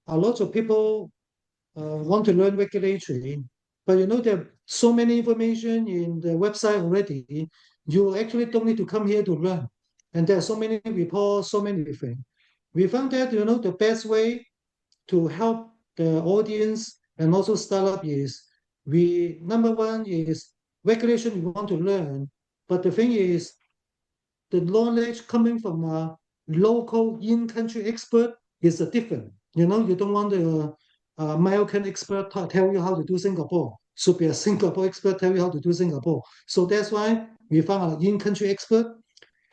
a lot of people want to learn regulatory, but there are so many information in the website already. You actually don't need to come here to learn. And there are so many reports, so many things. We found that the best way to help the audience and also startup is number one is regulation you want to learn, but the thing is the knowledge coming from a local in-country expert is a different. You don't want the American expert tell you how to do Singapore. Should be a Singapore expert tell you how to do Singapore. So that's why we found an in-country expert.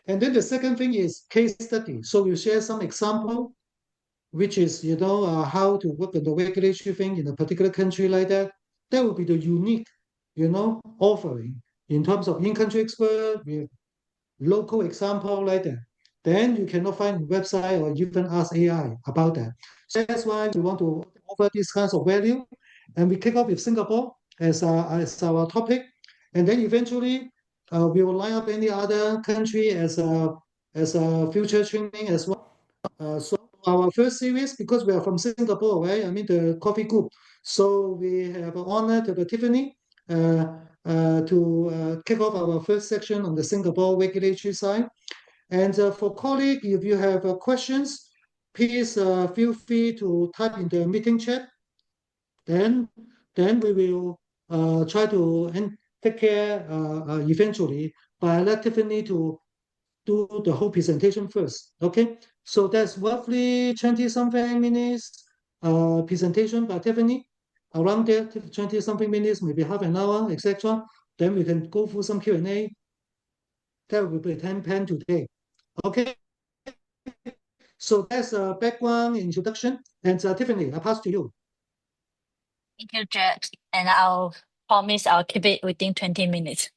And then the second thing is case study. So we share some example, which is how to work on the regulatory thing in a particular country like that. That would be the unique, offering in terms of in-country expert with local example like that. Then you cannot find website or even ask AI about that. So that's why we want to offer these kinds of value. And we kick off with Singapore as our topic. And then eventually we will line up any other country as a future training as well. So our first series, because we are from Singapore, right? I mean the coffee group. So we have an honor to have Tiffany to kick off our first section on the Singapore regulatory side. And for colleague, if you have questions, please feel free to type in the meeting chat. Then, then we will try to take care eventually. But I let Tiffany to do the whole presentation first. Okay, so that's roughly 20 something minutes presentation by Tiffany. Around there, 20 something minutes, maybe half an hour, etc. Then we can go through some Q&A. That will be 10 pen today. Okay, so that's a background introduction. And Tiffany, I pass to you. Thank you, Jet. And I'll promise I'll keep it within 20 minutes.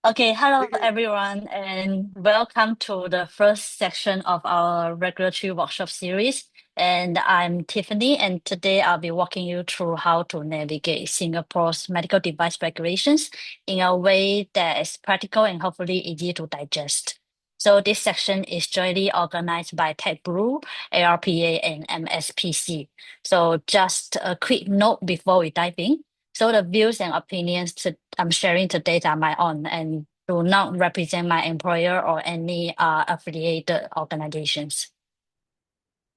Okay, hello everyone, and welcome to the first section of our regulatory workshop series. And I'm Tiffany, and today I'll be walking you through how to navigate Singapore's medical device regulations in a way that is practical and hopefully easy to digest. So this section is jointly organized by TechBrew, ARPA, and MSPC. So just a quick note before we dive in. So the views and opinions I'm sharing today are my own and do not represent my employer or any affiliated organizations.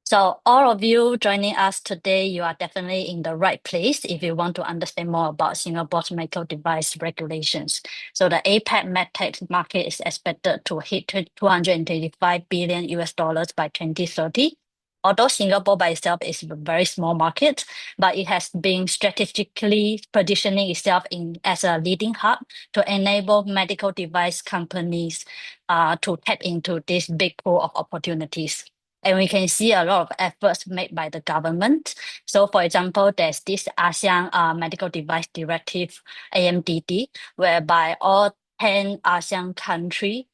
So all of you joining us today, you are definitely in the right place if you want to understand more about Singapore's medical device regulations. So the APAC medtech market is expected to hit 225 billion US dollars by 2030. Although Singapore by itself is a very small market, but it has been strategically positioning itself as a leading hub to enable medical device companies to tap into this big pool of opportunities. And we can see a lot of efforts made by the government. So for example, there's this ASEAN Medical Device Directive, AMDD, whereby all 10 ASEAN countries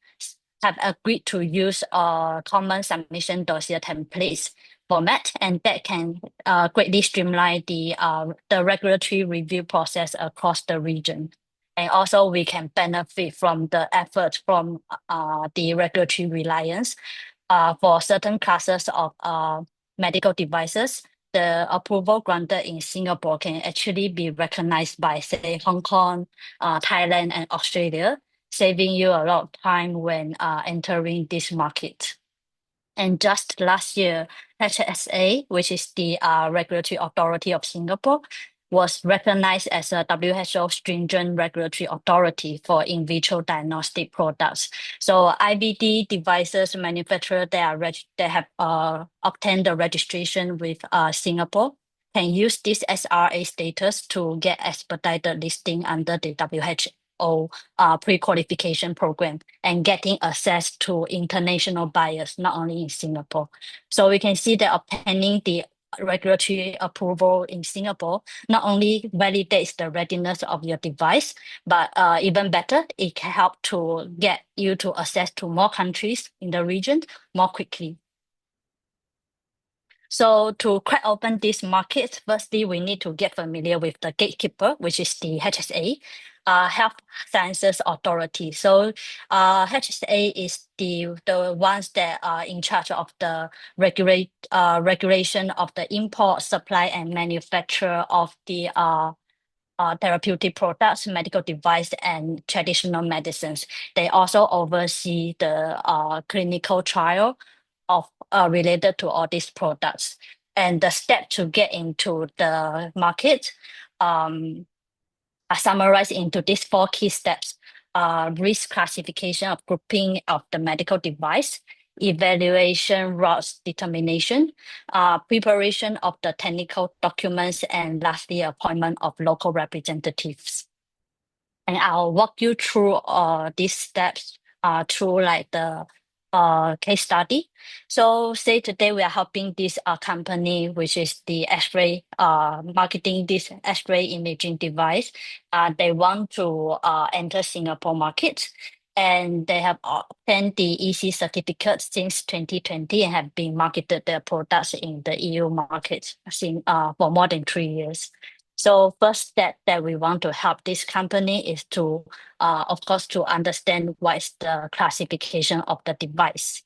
have agreed to use a common submission dossier templates format, and that can greatly streamline the regulatory review process across the region. And also we can benefit from the effort from the regulatory reliance for certain classes of medical devices. The approval granted in Singapore can actually be recognized by, say, Hong Kong, Thailand, and Australia, saving you a lot of time when entering this market. And just last year, HSA, which is the regulatory authority of Singapore, was recognized as a WHO stringent regulatory authority for in vitro diagnostic products. So IVD devices manufacturers that have obtained the registration with Singapore can use this SRA status to get expedited listing under the WHO pre-qualification program and getting access to international buyers, not only in Singapore. So we can see that obtaining the regulatory approval in Singapore not only validates the readiness of your device, but even better, it can help to get you to access to more countries in the region more quickly. So to crack open this market, firstly, we need to get familiar with the gatekeeper, which is the HSA. Health Sciences Authority. So HSA is the ones that are in charge of the regulation of the import, supply, and manufacture of the therapeutic products, medical device, and traditional medicines. They also oversee the clinical trial of related to all these products. And the step to get into the market are summarized into these 4 key steps: risk classification of grouping of the medical device, evaluation routes determination, preparation of the technical documents, and lastly, appointment of local representatives. And I'll walk you through these steps through like the case study. So say today we are helping this company, which is the X-ray marketing this X-ray imaging device. They want to enter Singapore market, and they have obtained the EC certificate since 2020 and have been marketed their products in the EU market for more than 3 years. So first step that we want to help this company is to, of course, to understand what is the classification of the device.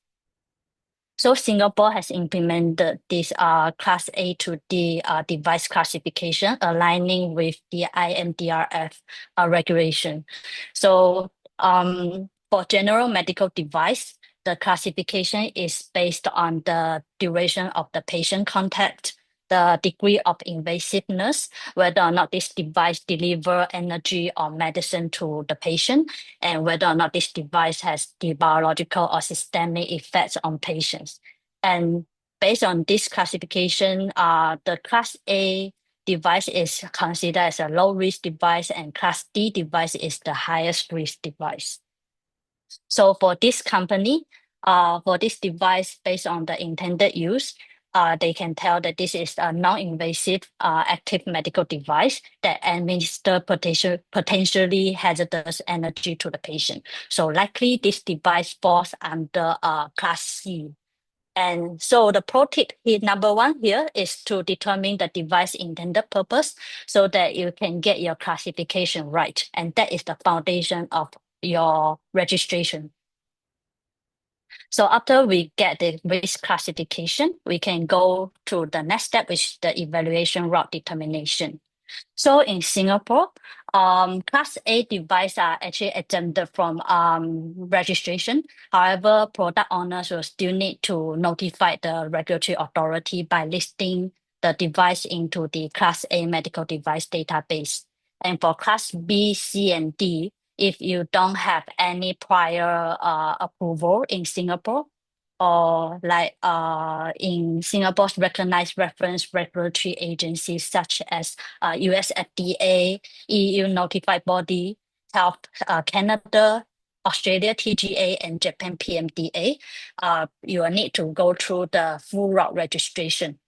So Singapore has implemented this Class A to D device classification, aligning with the IMDRF regulation. So for general medical device, the classification is based on the duration of the patient contact, the degree of invasiveness, whether or not this device deliver energy or medicine to the patient, and whether or not this device has the biological or systemic effects on patients. And based on this classification, the Class A device is considered as a low-risk device, and Class D device is the highest risk device. So for this company, for this device, based on the intended use, they can tell that this is a non-invasive active medical device that administer potentially hazardous energy to the patient. So likely this device falls under Class C. And so the pro tip here, number 1 here, is to determine the device intended purpose so that you can get your classification right. And that is the foundation of your registration. So after we get the risk classification, we can go to the next step, which is the evaluation route determination. So in Singapore, Class A devices are actually exempted from registration. However, product owners will still need to notify the regulatory authority by listing the device into the Class A medical device database. And for Class B, C, and D, if you don't have any prior approval in Singapore, or like in Singapore's recognized reference regulatory agencies such as US FDA, EU notified body, Health Canada, Australia TGA, and Japan PMDA, you will need to go through the full route registration.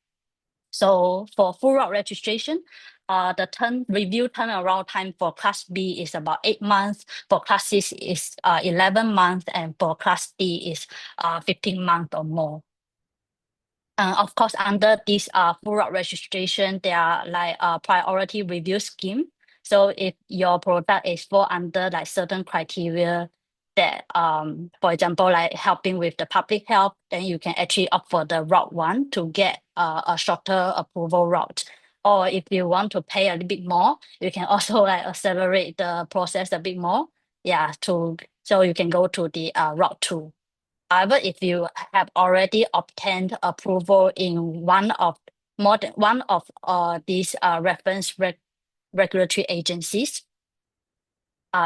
So for full route registration, the review turnaround time for Class B is about 8 months, for Class C is 11 months, and for Class D is 15 months or more. Of course, under this full route registration, there are like a priority review scheme. So if your product is fall under like certain criteria that, for example, like helping with the public health, then you can actually opt for the route 1 to get a shorter approval route. Or if you want to pay a little bit more, you can also like accelerate the process a bit more. Yeah, so you can go to the route 2. However, if you have already obtained approval in more than one of these reference regulatory agencies,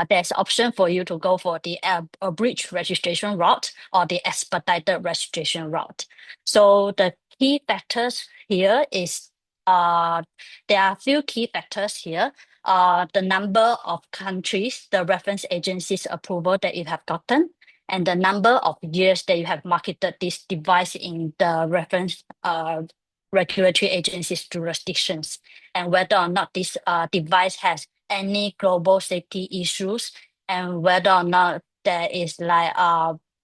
there's option for you to go for the abridged registration route or the expedited registration route. So the key factors here is there are a few key factors here. The number of countries, the reference agencies approval that you have gotten, and the number of years that you have marketed this device in the reference regulatory agencies jurisdictions, and whether or not this device has any global safety issues, and whether or not there is like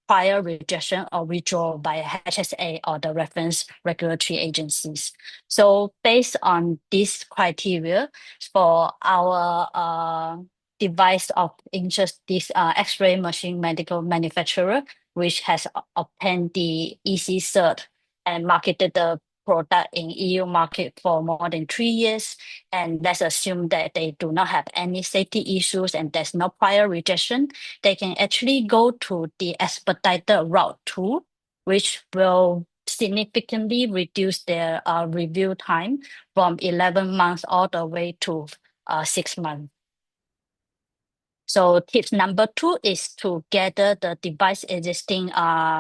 prior rejection or withdrawal by HSA or the reference regulatory agencies. So based on this criteria for our device of interest, this X-ray machine medical manufacturer, which has obtained the EC cert and marketed the product in EU market for more than 3 years. And let's assume that they do not have any safety issues and there's no prior rejection, they can actually go to the expedited route too, which will significantly reduce their review time from 11 months all the way to 6 months. So tips number 2 is to gather the device existing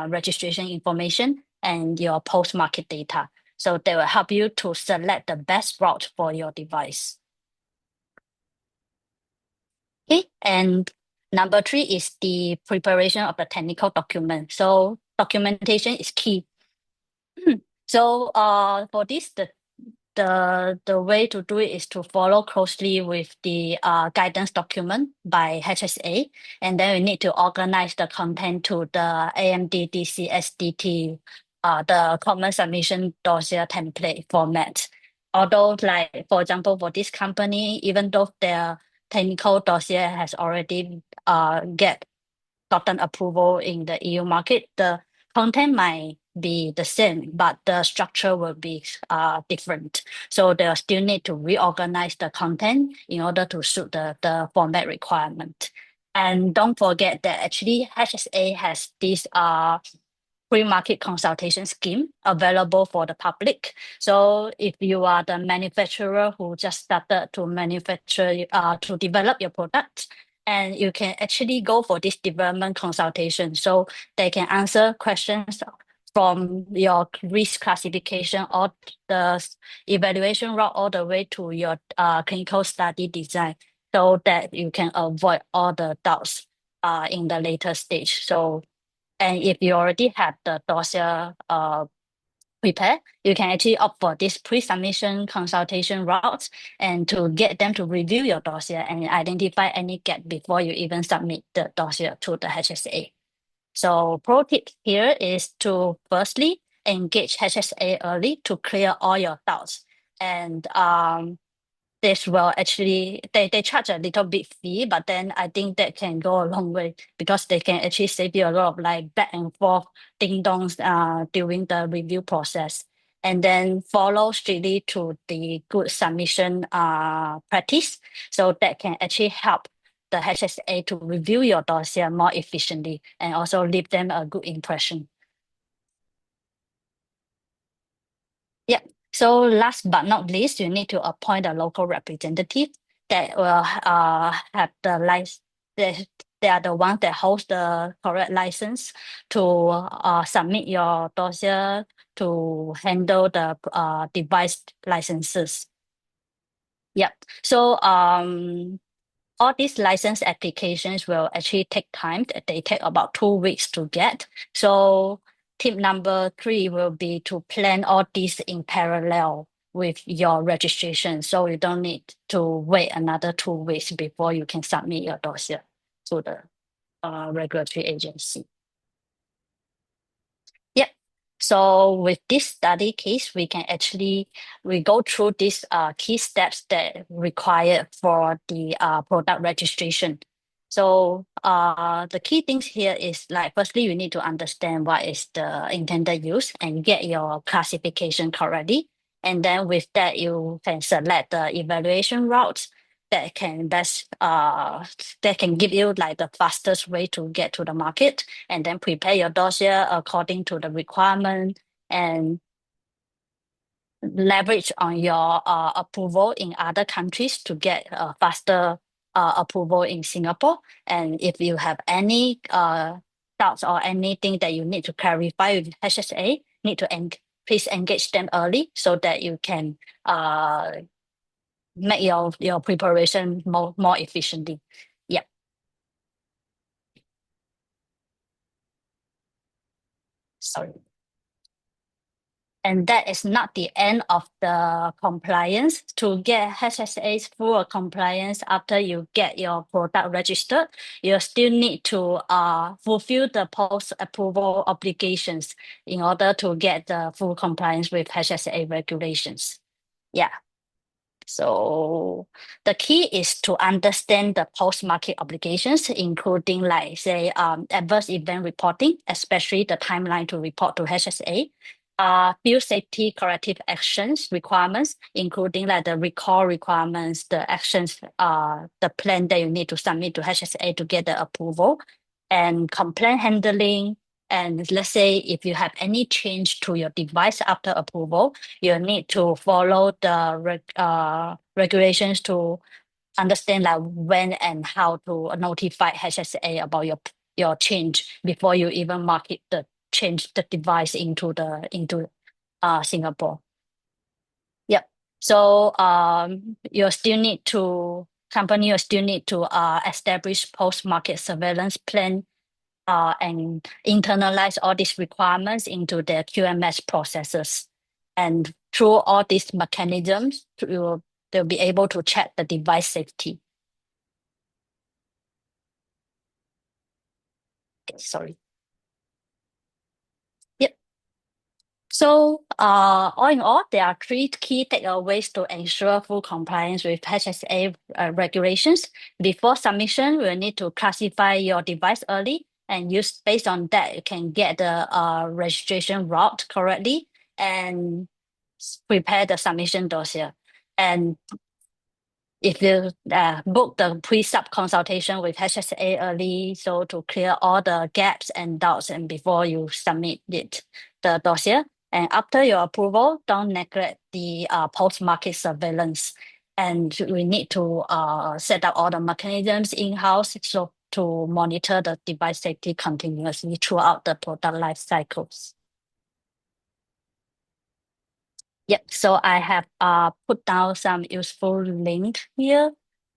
registration information and your post-market data. So they will help you to select the best route for your device. Okay, and number 3 is the preparation of the technical document. So documentation is key. So for this, the way to do it is to follow closely with the guidance document by HSA, and then we need to organize the content to the AMDDCSDT, the common submission dossier template format. Although, like for example, for this company, even though their technical dossier has already gotten approval in the EU market, the content might be the same, but the structure will be different. So they'll still need to reorganize the content in order to suit the format requirement. And don't forget that actually HSA has this pre-market consultation scheme available for the public. So if you are the manufacturer who just started to manufacture, to develop your product, and you can actually go for this development consultation. So they can answer questions from your risk classification or the evaluation route all the way to your clinical study design, so that you can avoid all the doubts in the later stage. So, and if you already have the dossier prepared, you can actually opt for this pre-submission consultation route and to get them to review your dossier and identify any gap before you even submit the dossier to the HSA. So pro tip here is to firstly engage HSA early to clear all your doubts. And this will actually, they charge a little bit fee, but then I think that can go a long way because they can actually save you a lot of like back and forth ding dongs during the review process. And then follow strictly to the good submission practice. So that can actually help the HSA to review your dossier more efficiently and also leave them a good impression. Yeah. So last but not least, you need to appoint a local representative that will have the license. They are the ones that holds the correct license to submit your dossier to handle the device licenses. Yep. So all these license applications will actually take time. They take about 2 weeks to get. So tip number 3 will be to plan all these in parallel with your registration. So you don't need to wait another 2 weeks before you can submit your dossier to the regulatory agency. Yep. So with this study case, we go through these key steps that required for the product registration. So the key things here is like, firstly, you need to understand what is the intended use and get your classification correctly. And then with that, you can select the evaluation routes that can give you like the fastest way to get to the market, and then prepare your dossier according to the requirement and leverage on your approval in other countries to get faster approval in Singapore. And if you have any doubts or anything that you need to clarify with HSA, please engage them early so that you can make your preparation more efficiently. Yeah. Sorry. And that is not the end of the compliance. To get HSA's full compliance after you get your product registered, you still need to fulfill the post-approval obligations in order to get the full compliance with HSA regulations. Yeah. So the key is to understand the post-market obligations, including like say adverse event reporting, especially the timeline to report to HSA, field safety corrective actions requirements, including like the recall requirements, the actions, the plan that you need to submit to HSA to get the approval, and complaint handling. And let's say if you have any change to your device after approval, you need to follow the regulations to understand like when and how to notify HSA about your change before you even market the change the device into Singapore. Yep. So you still need to company you still need to establish post-market surveillance plan and internalize all these requirements into their QMS processes. And through all these mechanisms, they'll be able to check the device safety. Okay, sorry. Yep. So, all in all, there are three key takeaways to ensure full compliance with HSA regulations. Before submission, we'll need to classify your device early, and use based on that, you can get the registration route correctly and prepare the submission dossier. And if you book the pre-sub consultation with HSA early, so to clear all the gaps and doubts and before you submit the dossier. And after your approval, don't neglect the post-market surveillance. And we need to set up all the mechanisms in-house so to monitor the device safety continuously throughout the product life cycles. Yep, so I have put down some useful link here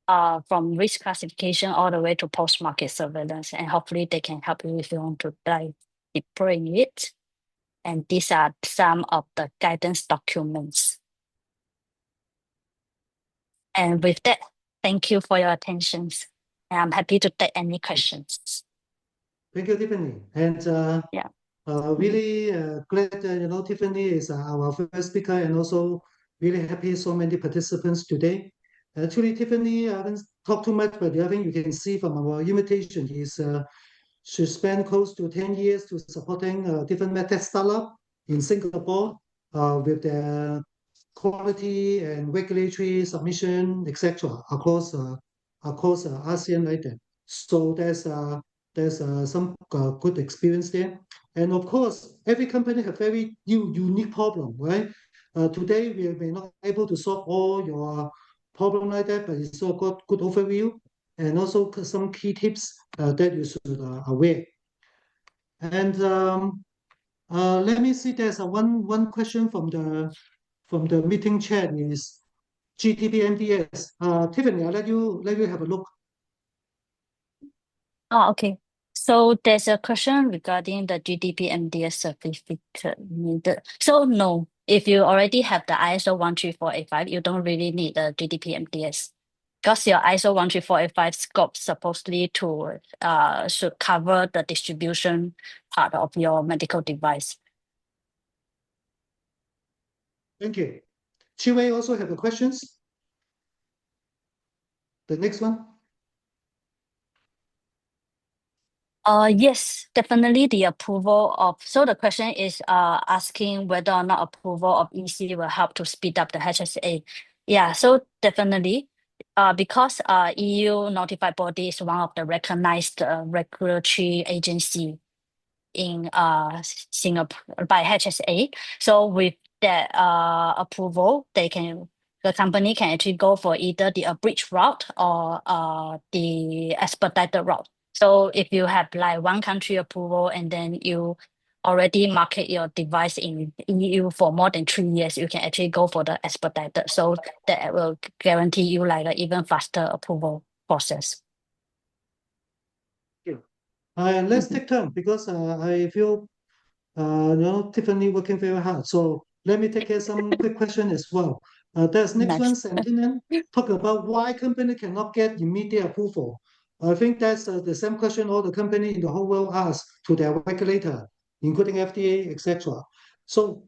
from risk classification all the way to post-market surveillance, and hopefully they can help you if you want to dive deeper in it. And these are some of the guidance documents. And with that, thank you for your attention. And I'm happy to take any questions. Thank you, Tiffany. And Yeah. really glad that Tiffany is our first speaker, and also really happy so many participants today. Actually, Tiffany, I haven't talked too much, but the other thing you can see from our invitation is she spent close to 10 years to supporting different medtech startup in Singapore with their quality and regulatory submission, etc., across ASEAN like that. So there's some good experience there. And of course, every company have very unique problem, right? Today we may not able to solve all your problem like that, but it's all got good overview and also some key tips that you should aware. And let me see. There's one question from the meeting chat is GDP MDS. Tiffany, I'll let you have a look. Oh, okay. So there's a question regarding the GDP MDS certificate needed. So no, if you already have the ISO 13485, you don't really need the GDP MDS because your ISO 13485 scope supposedly to should cover the distribution part of your medical device. Thank you. Chiwei also have a questions. The next one. Yes, definitely the approval of, so the question is asking whether or not approval of EC will help to speed up the HSA. Yeah, so definitely, because EU notified body is one of the recognized regulatory agency in Singapore by HSA. So with that approval, the company can actually go for either the abridged route or the expedited route. So if you have like one country approval and then you already market your device in EU for more than 3 years, you can actually go for the expedited. So that will guarantee you like an even faster approval process. Let's take turn because I feel Tiffany working very hard. So let me take some quick question as well. There's next one Nice. sentence talk about why company cannot get immediate approval. I think that's the same question all the company in the whole world ask to their regulator, including FDA, etc. So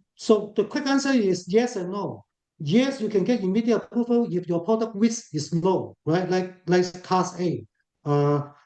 the quick answer is yes and no. yes, you can get immediate approval if your product risk is low, right? Like Class A.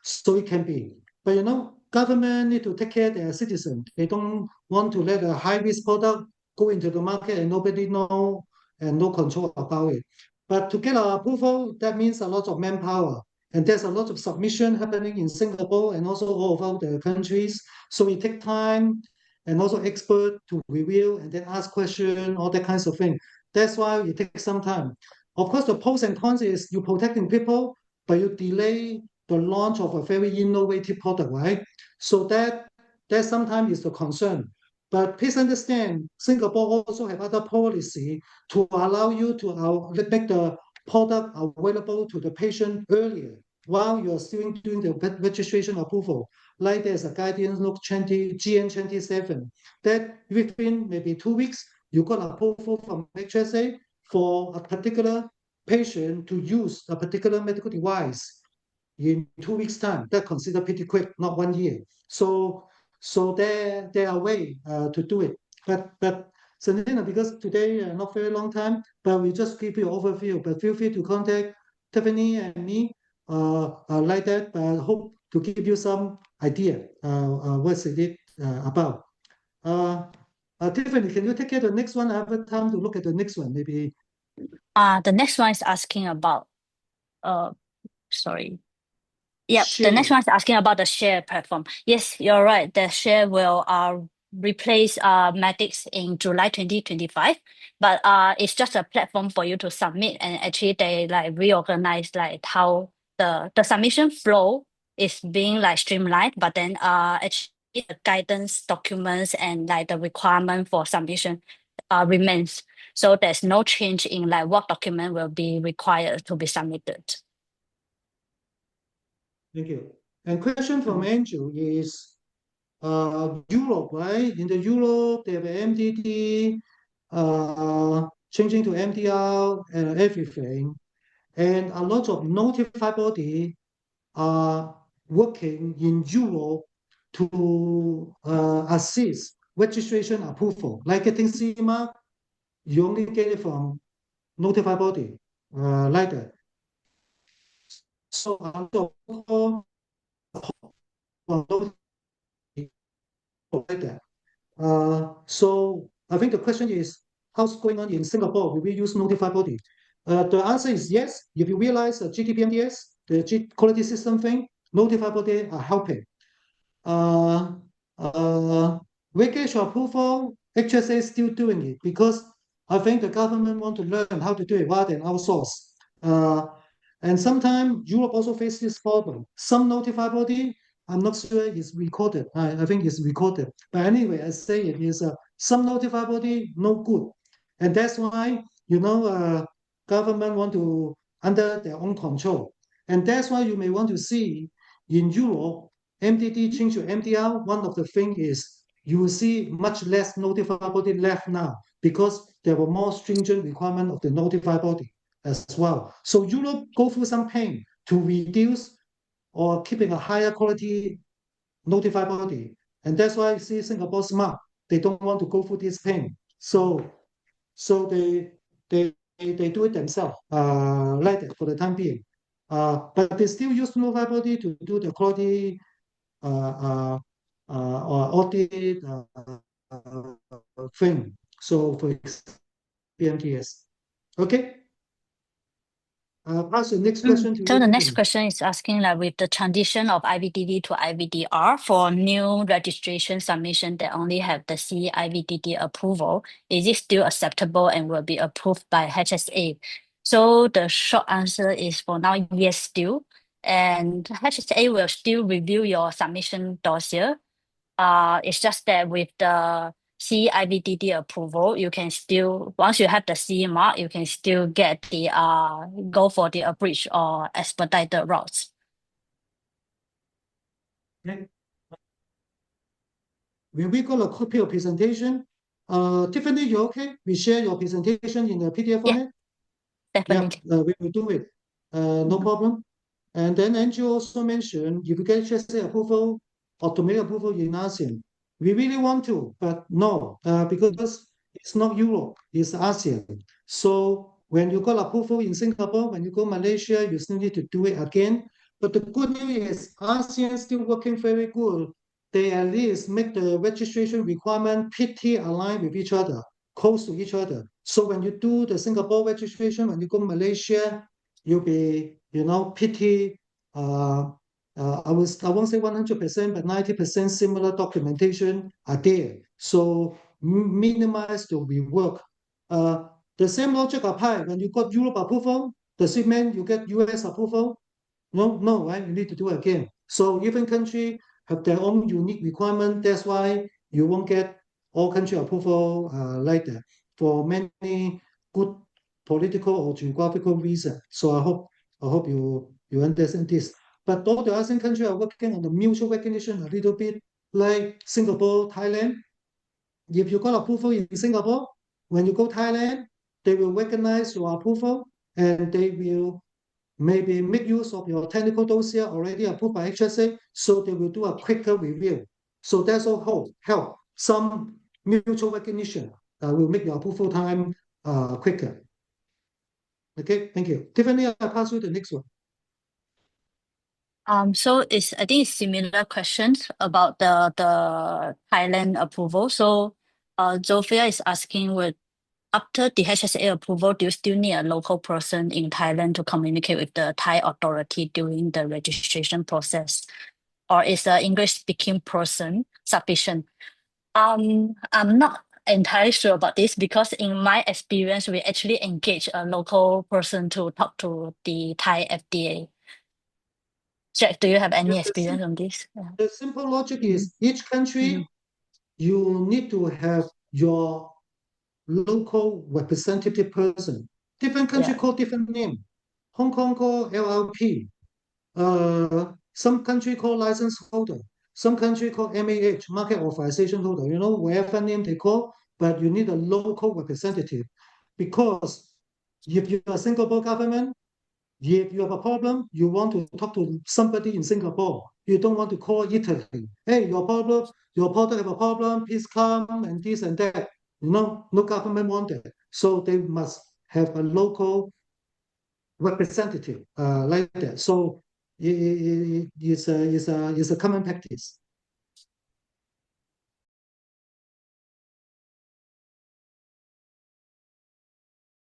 So it can be. But government need to take care of their citizens. They don't want to let a high risk product go into the market and nobody know and no control about it. But to get our approval, that means a lot of manpower. And there's a lot of submission happening in Singapore and also all over the countries. So it take time and also expert to review and then ask question, all that kinds of thing. That's why it takes some time. Of course, the pros and cons is you protecting people, but you delay the launch of a very innovative product, right? So that sometimes is the concern. But please understand, Singapore also have other policy to allow you to make the product available to the patient earlier while you're still doing the registration approval. Like there's a guidance note 20 GN27 that within maybe 2 weeks you got approval from HSA for a particular patient to use a particular medical device in 2 weeks' time. That considered pretty quick, not 1 year. So there are ways to do it. But Selena, because today not very long time, but we just give you an overview. But feel free to contact Tiffany and me like that. But I hope to give you some idea what's it about. Uh, Tiffany, can you take care of the next one? I have time to look at the next one, maybe. The next one is asking about, uh, sorry. Yep, the next Share. one is asking about the share platform. Yes, you're right. The share will replace Medix in July 2025, but it's just a platform for you to submit, and actually they like reorganize like how the submission flow is being like streamlined, but then actually the guidance documents and like the requirement for submission remains. So there's no change in like what document will be required to be submitted. Thank you. And question from Mm. Andrew is Europe, right? In the Europe, they have MDD, changing to MDR and everything. And a lot of notified body are working in Europe to assist registration approval. Like getting CE mark, you only get it from notified body, like that. So a lot of like that. So I think the question is, how's going on in Singapore? Will we use notified body? The answer is yes. If you realize GDPMDS, the quality system thing, notified body are helping. Uh, uh, Regulatory approval, HSA is still doing it because I think the government want to learn how to do it rather than outsource. Uh, and sometimes Europe also faces this problem. Some notified body, I'm not sure it's recorded. I think it's recorded. But anyway, I say it is some notified body no good. And that's why, government want to under their own control. And that's why you may want to see in Europe, MDD change to MDR. One of the things is you will see much less notified body left now because there were more stringent requirement of the notified body as well. So Europe go through some pain to reduce or keeping a higher quality notified body. And that's why you see Singapore smart. They don't want to go through this pain. So they do it themselves, like that for the time being. But they still use notified body to do the quality or audit thing. So for BMTS. Okay. Pass the next question to So you, the next Tiffany. question is asking like with the transition of IVDD to IVDR for new registration submission that only have the CE IVDD approval, is it still acceptable and will be approved by HSA? So the short answer is for now, yes, still. And HSA will still review your submission dossier. It's just that with the CE-IVDD approval, you can still, once you have the CE mark, you can still get the go for the abridged or expedited routes. Okay. When we got a copy of presentation, Tiffany, you okay? We share your presentation in the PDF Yeah, format? Yeah, definitely. we will do it. No Mhm. problem. And then Andrew also mentioned if you get HSA approval, automatic approval in ASEAN. We really want to, but no, because It's not Europe, it's ASEAN. So when you got approval in Singapore, when you go Malaysia, you still need to do it again. But the good news is ASEAN still working very good. They at least make the registration requirement pretty aligned with each other, close to each other. So when you do the Singapore registration, when you go Malaysia, you'll be, pretty I won't say 100%, but 90% similar documentation are there. So minimize the rework. Uh, the same logic apply when you got Europe approval. Does it mean you get US approval? No, no, right? You need to do it again. So even country have their own unique requirement. That's why you won't get all country approval like that for many good political or geographical reasons. So I hope you understand this. But all the ASEAN countries are working on the mutual recognition a little bit, like Singapore, Thailand. If you got approval in Singapore, when you go Thailand, they will recognize your approval and they will maybe make use of your technical dossier already approved by HSA, so they will do a quicker review. So that's all help. Some mutual recognition will make your approval time quicker. Okay, thank you. Tiffany, I'll pass you the next one. So I think it's similar questions about the Thailand approval. So Zofia is asking, with after the HSA approval, do you still need a local person in Thailand to communicate with the Thai authority during the registration process? Or is an English speaking person sufficient? I'm not entirely sure about this because in my experience, we actually engage a local person to talk to the Thai FDA. Jack, do you have any Yeah, experience on this? Yeah. the simple logic Mhm, is each mhm. country, you need to have your local representative person. Different country Yeah. call different name. Hong Kong call LLP. Some country call license holder. Some country call MAH, market authorization holder. Whatever name they call, but you need a local representative because if you're a Singapore government, if you have a problem, you want to talk to somebody in Singapore. You don't want to call Italy. Hey, your product have a problem. Please come and this and that. No government want that. So they must have a local representative like that. So it's a common practice.